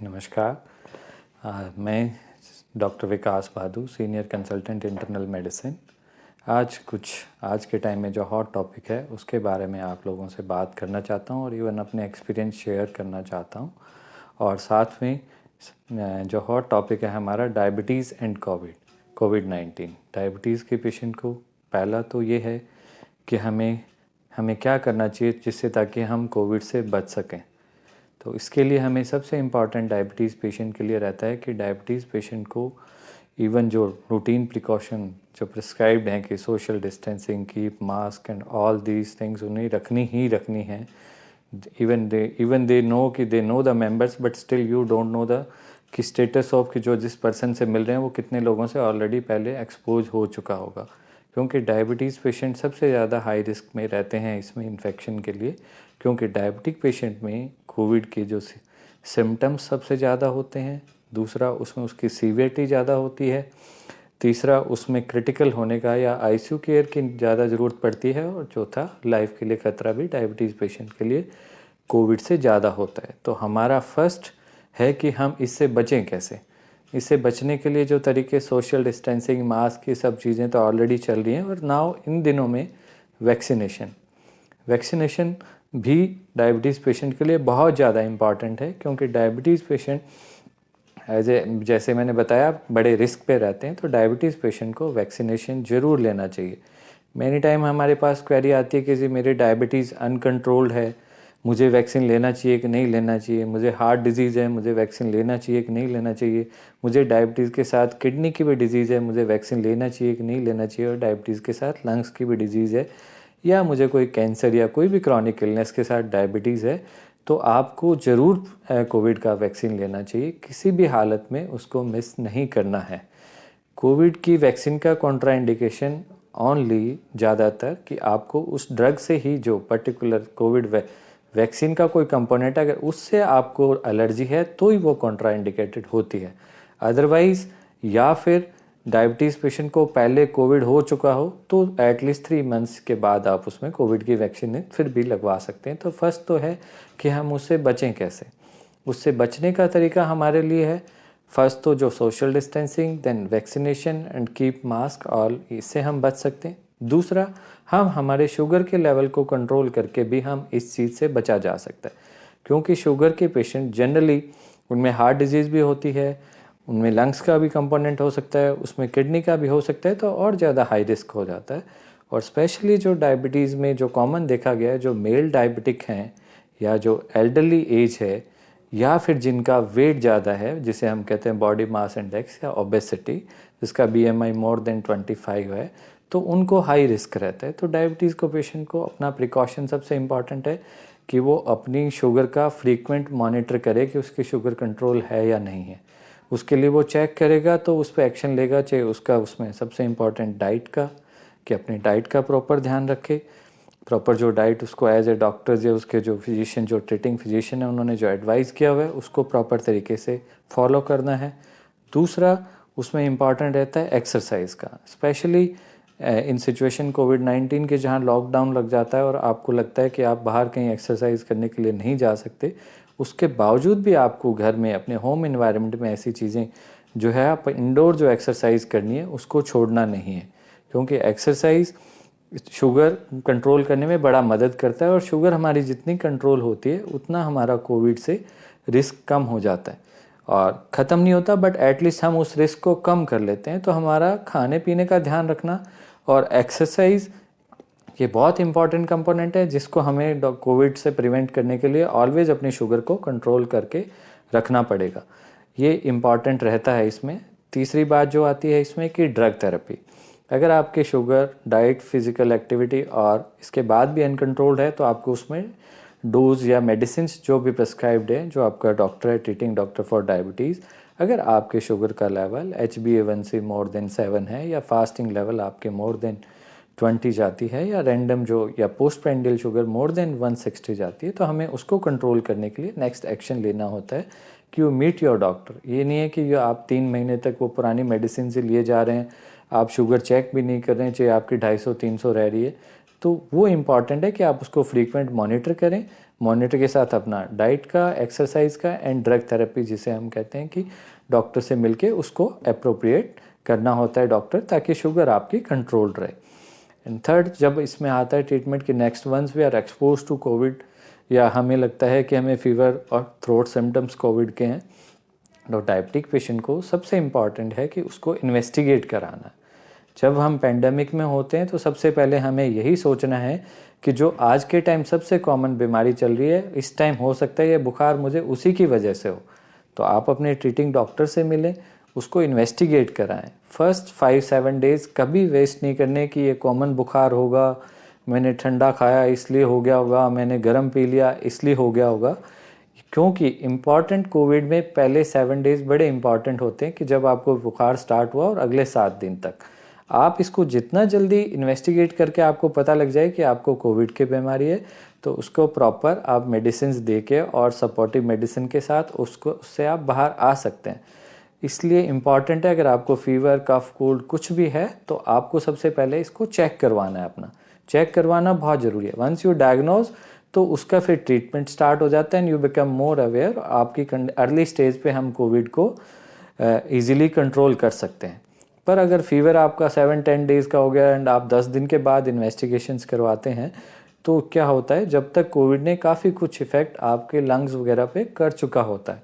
नमस्कार। मैं डॉक्टर विकास बादू, senior consultant internal medicine. आज के टाइम में जो हॉट टॉपिक है उसके बारे में आप लोगों से बात करना चाहता हूँ और इवन अपने एक्सपीरियंस शेयर करना चाहता हूँ। और साथ में जो हॉट टॉपिक है हमारा डायबिटीज़ एंड कोविड-19। डायबिटीज़ के पेशेंट को पहला तो ये है कि हमें क्या करना चाहिए जिससे ताकि हम कोविड से बच सकें। तो इसके लिए हमें सबसे इम्पॉर्टेंट डायबिटीज़ पेशेंट के लिए रहता है कि डायबिटीज़ पेशेंट को इवन जो रूटीन प्रिकॉशन जो प्रिस्क्राइब्ड हैं कि social distancing, keep mask and all these things उन्हें रखनी हैं। इवन दे नो कि they know the members, but still you don't know the कि स्टेटस ऑफ कि जो जिस पर्सन से मिल रहे हैं वो कितने लोगों से ऑलरेडी पहले एक्सपोज हो चुका होगा, क्योंकि डायबिटीज़ पेशेंट सबसे ज़्यादा हाई रिस्क में रहते हैं इसमें इन्फेक्शन के लिए, क्योंकि डायबिटिक पेशेंट में कोविड के जो सिम्टम्स सबसे ज़्यादा होते हैं, दूसरा उसमें उसकी सीवियरिटी ज़्यादा होती है, तीसरा उसमें क्रिटिकल होने का या आईसीयू केयर की ज़्यादा ज़रूरत पड़ती है, और चौथा लाइफ के लिए खतरा भी डायबिटीज़ पेशेंट के लिए कोविड से ज़्यादा होता है। तो हमारा फर्स्ट है कि हम इससे बचें कैसे। इससे बचने के लिए जो तरीके सोशल डिस्टेंसिंग, मास्क, ये सब चीज़ें तो ऑलरेडी चल रही हैं, और नाउ इन दिनों में वैक्सीनेशन भी डायबिटीज़ पेशेंट के लिए बहुत ज़्यादा इम्पॉर्टेंट है, क्योंकि डायबिटीज़ पेशेंट जैसे मैंने बताया बड़े रिस्क पे रहते हैं, तो डायबिटीज़ पेशेंट को वैक्सीनेशन ज़रूर लेना चाहिए। मैनी टाइम हमारे पास क्वेरी आती है कि जी मेरी डायबिटीज़ अनकंट्रोल्ड है, मुझे वैक्सीन लेना चाहिए कि नहीं लेना चाहिए, मुझे हार्ट डिजीज़ है, मुझे वैक्सीन लेना चाहिए कि नहीं लेना चाहिए, मुझे डायबिटीज़ के साथ किडनी की भी डिजीज़ है, मुझे वैक्सीन लेना चाहिए कि नहीं लेना चाहिए, और डायबिटीज़ के साथ लंग्स की भी डिजीज़ है, या मुझे कोई कैंसर या कोई भी क्रॉनिक इलनेस के साथ डायबिटीज़ है, तो आपको ज़रूर कोविड का वैक्सीन लेना चाहिए। किसी भी हालत में उसको मिस नहीं करना है। कोविड की वैक्सीन का कॉन्ट्राइंडिकेशन ओनली ज़्यादातर कि आपको उस ड्रग से ही जो पर्टिकुलर कोविड वैक्सीन का कोई कंपोनेंट अगर उससे आपको एलर्जी है तो ही वो कॉन्ट्राइंडिकेटेड होती है। अदरवाइज़ या फिर डायबिटीज़ पेशेंट को पहले कोविड हो चुका हो तो एटलीस्ट 3 मंथ्स के बाद आप उसमें कोविड की वैक्सीन फिर भी लगवा सकते हैं। तो फर्स्ट तो है कि हम उससे बचें कैसे। उससे बचने का तरीका हमारे लिए है फर्स्ट तो जो social distancing, then vaccination and keep mask all, इससे हम बच सकते हैं। दूसरा, हम हमारे शुगर के लेवल को कंट्रोल करके भी हम इस चीज़ से बचा जा सकता है, क्योंकि शुगर के पेशेंट जनरली उनमें हार्ट डिजीज़ भी होती है, उनमें लंग्स का भी कंपोनेंट हो सकता है, उसमें किडनी का भी हो सकता है, तो और ज़्यादा हाई रिस्क हो जाता है। और स्पेशली जो डायबिटीज़ में जो कॉमन देखा गया है, जो मेल डायबिटिक हैं या जो एल्डरली एज है या फिर जिनका वेट ज़्यादा है, जिसे हम कहते हैं बॉडी मास इंडेक्स या ओबेसिटी, जिसका बीएमआई मोर देन 25 है, तो उनको हाई रिस्क रहता है। तो डायबिटीज़ को पेशेंट को अपना प्रिकॉशन सबसे इम्पॉर्टेंट है कि वो अपनी शुगर का फ्रीक्वेंट मॉनिटर करे कि उसकी शुगर कंट्रोल है या नहीं है। उसके लिए वो चेक करेगा तो उस पर एक्शन लेगा, चाहे उसका उसमें सबसे इम्पॉर्टेंट डाइट का, कि अपनी डाइट का प्रॉपर ध्यान रखे। प्रॉपर जो डाइट उसको एज ए डॉक्टर्स या उसके जो फिजिशियन, जो ट्रीटिंग फिजिशियन है, उन्होंने जो एडवाइस किया हुआ है उसको प्रॉपर तरीके से फॉलो करना है। दूसरा, उसमें इम्पॉर्टेंट रहता है एक्सरसाइज का, स्पेशली इन सिचुएशन कोविड-19 के जहाँ लॉकडाउन लग जाता है और आपको लगता है कि आप बाहर कहीं एक्सरसाइज करने के लिए नहीं जा सकते, उसके बावजूद भी आपको घर में अपने होम एनवायरनमेंट में ऐसी चीज़ें जो है आप इंडोर जो एक्सरसाइज करनी है उसको छोड़ना नहीं है, क्योंकि एक्सरसाइज शुगर कंट्रोल करने में बड़ा मदद करता है, और शुगर हमारी जितनी कंट्रोल होती है उतना हमारा कोविड से रिस्क कम हो जाता है। और ख़त्म नहीं होता, बट एटलीस्ट हम उस रिस्क को कम कर लेते हैं। तो हमारा खाने पीने का ध्यान रखना और एक्सरसाइज ये बहुत इंपॉर्टेंट कंपोनेंट है, जिसको हमें कोविड से प्रिवेंट करने के लिए ऑलवेज अपनी शुगर को कंट्रोल करके रखना पड़ेगा। ये इम्पॉर्टेंट रहता है इसमें। तीसरी बात जो आती है इसमें कि ड्रग थेरेपी, अगर आपके शुगर, डाइट, फिजिकल एक्टिविटी और इसके बाद भी अनकंट्रोल्ड है तो आपको उसमें डोज या मेडिसिन जो भी प्रिस्क्राइब्ड है, जो आपका डॉक्टर है, ट्रीटिंग डॉक्टर फॉर डायबिटीज़, अगर आपके शुगर का लेवल HbA1c मोर देन 7 है या फास्टिंग लेवल आपके मोर देन 20 जाती है, या रैंडम जो या post prandial sugar more than 160 जाती है, तो हमें उसको कंट्रोल करने के लिए नेक्स्ट एक्शन लेना होता है कि यू मीट योर डॉक्टर। ये नहीं है कि ये आप 3 महीने तक वो पुरानी मेडिसिन से लिए जा रहे हैं, आप शुगर चेक भी नहीं कर रहे हैं, चाहे आपकी 250-300 रह रही है, तो वो इम्पॉर्टेंट है कि आप उसको फ्रीक्वेंट मॉनिटर करें, मॉनिटर के साथ अपना डाइट का, एक्सरसाइज का एंड ड्रग थेरेपी जिसे हम कहते हैं कि डॉक्टर से मिलके उसको अप्रोप्रिएट करना होता है डॉक्टर, ताकि शुगर आपकी कंट्रोल रहे। एंड थर्ड, जब इसमें आता है ट्रीटमेंट की next once we are expose to COVID, या हमें लगता है कि हमें फीवर और थ्रोट सिम्टम्स कोविड के हैं, तो डायबिटिक पेशेंट को सबसे इम्पॉर्टेंट है कि उसको इन्वेस्टिगेट कराना। जब हम पेंडेमिक में होते हैं तो सबसे पहले हमें यही सोचना है कि जो आज के टाइम सबसे कॉमन बीमारी चल रही है, इस टाइम हो सकता है ये बुखार मुझे उसी की वजह से हो। तो आप अपने ट्रीटिंग डॉक्टर से मिलें, उसको इन्वेस्टिगेट कराएं। फर्स्ट 5-7 डेज़ कभी वेस्ट नहीं करने कि ये कॉमन बुखार होगा, मैंने ठंडा खाया इसलिए हो गया होगा, मैंने गर्म पी लिया इसलिए हो गया होगा। क्योंकि इम्पॉर्टेंट कोविड में पहले 7 डेज़ बड़े इंपॉर्टेंट होते हैं कि जब आपको बुखार स्टार्ट हुआ और अगले 7 दिन तक आप इसको जितना जल्दी इन्वेस्टिगेट करके आपको पता लग जाए कि आपको कोविड की बीमारी है, तो उसको प्रॉपर आप मेडिसिन दे के और सपोर्टिव मेडिसिन के साथ उससे आप बाहर आ सकते हैं। इसलिए इम्पॉर्टेंट है, अगर आपको फीवर, कफ, कोल्ड कुछ भी है तो आपको सबसे पहले इसको चेक करवाना है। अपना चेक करवाना बहुत ज़रूरी है। वंस यू डायग्नोज तो उसका फिर ट्रीटमेंट स्टार्ट हो जाता है and you become more aware. आपकी अर्ली स्टेज पे हम कोविड को ईजिली कंट्रोल कर सकते हैं। पर अगर फीवर आपका 7-10 डेज़ का हो गया एंड आप 10 दिन के बाद इन्वेस्टिगेशंस करवाते हैं, तो क्या होता है, जब तक कोविड ने काफ़ी कुछ इफ़ेक्ट आपके लंग्स वगैरह पे कर चुका होता है,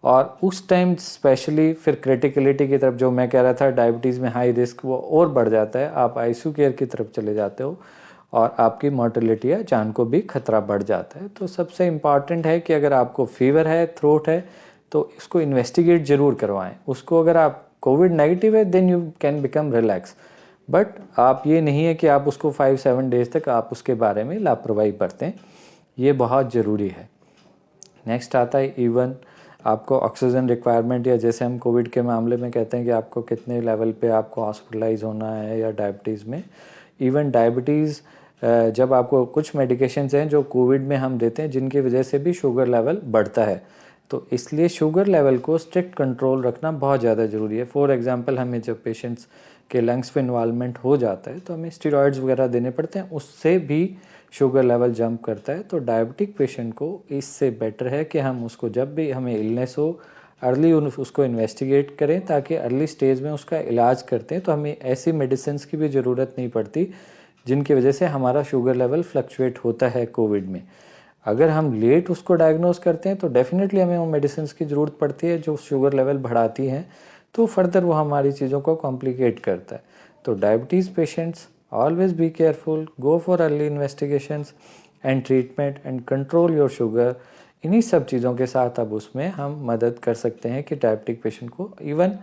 और उस टाइम स्पेशली फिर क्रिटिकलिटी की तरफ, जो मैं कह रहा था डायबिटीज़ में हाई रिस्क, वो और बढ़ जाता है। आप आईसीयू केयर की तरफ चले जाते हो और आपकी मॉर्टेलिटी या जान को भी खतरा बढ़ जाता है। तो सबसे इम्पॉर्टेंट है कि अगर आपको फीवर है, थ्रोट है, तो इसको इन्वेस्टिगेट ज़रूर करवाएं। उसको अगर आप कोविड नेगेटिव है then you can become relax, but आप ये नहीं है कि आप उसको 5-7 डेज़ तक आप उसके बारे में लापरवाही बरतें, ये बहुत ज़रूरी है। नेक्स्ट आता है इवन आपको ऑक्सीजन रिक्वायरमेंट, या जैसे हम कोविड के मामले में कहते हैं कि आपको कितने लेवल पे आपको हॉस्पिटलाइज होना है, या डायबिटीज़ में। इवन डायबिटीज़ जब आपको कुछ मेडिकेशंस हैं जो कोविड में हम देते हैं जिनकी वजह से भी शुगर लेवल बढ़ता है, तो इसलिए शुगर लेवल को स्ट्रिक्ट कंट्रोल रखना बहुत ज़्यादा ज़रूरी है। फॉर एग्जांपल, हमें जब पेशेंट्स के लंग्स में इन्वॉल्वमेंट हो जाता है तो हमें स्टेरॉइड्स वगैरह देने पड़ते हैं, उससे भी शुगर लेवल जंप करता है। तो डायबिटिक पेशेंट को इससे बेटर है कि हम उसको जब भी हमें इलनेस हो अर्ली उसको इन्वेस्टिगेट करें, ताकि अर्ली स्टेज में उसका इलाज करते हैं तो हमें ऐसी मेडिसिन की भी ज़रूरत नहीं पड़ती जिनकी वजह से हमारा शुगर लेवल फ्लक्चुएट होता है कोविड में। अगर हम लेट उसको डायग्नोज करते हैं तो डेफिनेटली हमें वो मेडिसिन की ज़रूरत पड़ती है जो शुगर लेवल बढ़ाती हैं, तो फर्दर वो हमारी चीज़ों को कॉम्प्लिकेट करता है। तो diabetes patients always be careful, go for early investigations and treatment and control your sugar. इन्हीं सब चीज़ों के साथ अब उसमें हम मदद कर सकते हैं कि डायबिटिक पेशेंट को इवन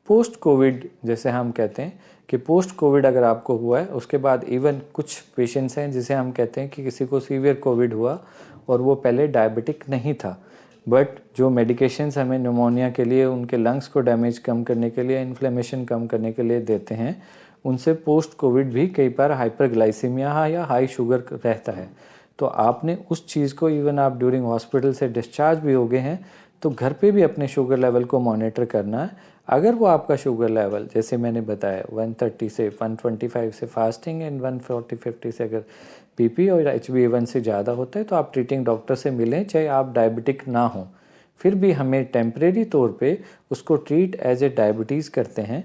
पोस्ट कोविड, जैसे हम कहते हैं कि पोस्ट कोविड अगर आपको हुआ है उसके बाद, इवन कुछ पेशेंट्स हैं जिसे हम कहते हैं कि किसी को सीवियर कोविड हुआ और वो पहले डायबिटिक नहीं था, बट जो मेडिकेशंस हमें निमोनिया के लिए, उनके लंग्स को डैमेज कम करने के लिए, इन्फ्लेमेशन कम करने के लिए देते हैं, उनसे पोस्ट कोविड भी कई बार हाइपरग्लाइसीमिया या हाई शुगर रहता है। तो आपने उस चीज़ को, इवन आप ड्यूरिंग हॉस्पिटल से डिस्चार्ज भी हो गए हैं तो घर पे भी अपने शुगर लेवल को मॉनिटर करना है। अगर वो आपका शुगर लेवल, जैसे मैंने बताया, 130 से 125 से फास्टिंग एंड 140-50 से अगर पीपी और HbA1 से ज़्यादा होता है तो आप ट्रीटिंग डॉक्टर से मिलें, चाहे आप डायबिटिक ना हो। फिर भी हमें टेम्परेरी तौर पे उसको ट्रीट एज ए डायबिटीज़ करते हैं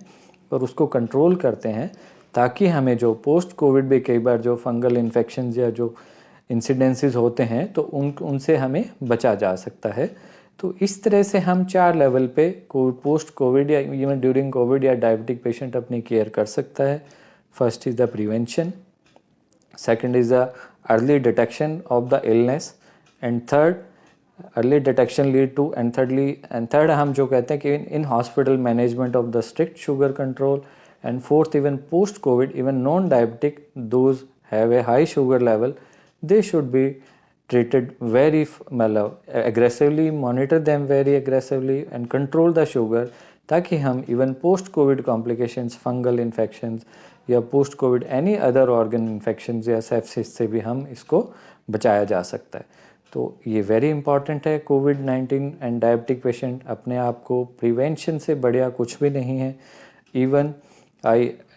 और उसको कंट्रोल करते हैं, ताकि हमें जो पोस्ट कोविड में कई बार जो फंगल इन्फेक्शन या जो इंसिडेंसेस होते हैं तो उनसे हमें बचा जा सकता है। तो इस तरह से हम 4 लेवल पे पोस्ट कोविड या इवन ड्यूरिंग कोविड या डायबिटिक पेशेंट अपनी केयर कर सकता है। First is the prevention, second is the early detection of the illness, and third early detection lead to, and third हम जो कहते हैं कि in hospital management of the strict sugar control, and fourth even post covid even non diabetic those have a high sugar level, they should be treated very aggressively, monitor them very aggressively and control the sugar, ताकि हम even post covid complications, fungal infections या post covid any other organ infections या sepsis से भी हम इसको बचाया जा सकता है। तो ये वेरी इंपॉर्टेंट है। कोविड-19 एंड डायबिटिक पेशेंट अपने आप को प्रिवेंशन से बढ़िया कुछ भी नहीं है। Even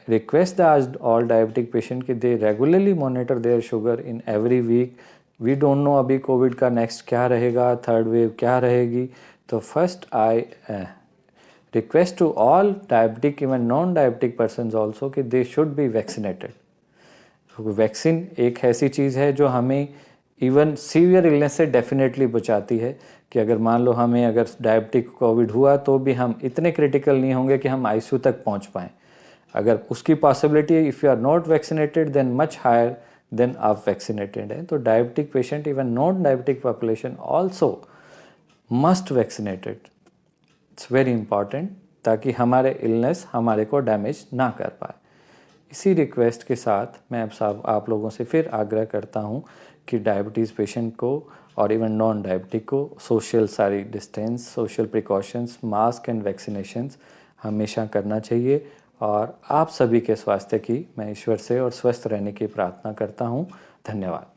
request the all diabetic patient कि they regularly monitor their sugar in every week. We don't know अभी कोविड का नेक्स्ट क्या रहेगा, थर्ड वेव क्या रहेगी. तो first I request to all diabetic even non diabetic persons also कि they should be vaccinated. Vaccine एक ऐसी चीज़ है जो हमें इवन सीवियर इलनेस से डेफिनेटली बचाती है कि अगर मान लो हमें अगर डायबिटिक कोविड हुआ तो भी हम इतने क्रिटिकल नहीं होंगे कि हम आईसीयू तक पहुंच पाएँ. अगर उसकी possibility if you are not vaccinated then much higher then आप वैक्सीनेटेड हैं. तो diabetic patient even non diabetic population also must vaccinated. It's very important ताकि हमारे इलनेस हमारे को डैमेज ना कर पाए. इसी रिक्वेस्ट के साथ मैं आप लोगों से फिर आग्रह करता हूँ कि डायबिटीज़ पेशेंट को और इवन नॉन डायबिटिक को सोशल सारी distance, social precautions, mask and vaccinations हमेशा करना चाहिए. और आप सभी के स्वास्थ्य की मैं ईश्वर से और स्वस्थ रहने की प्रार्थना करता हूँ. धन्यवाद.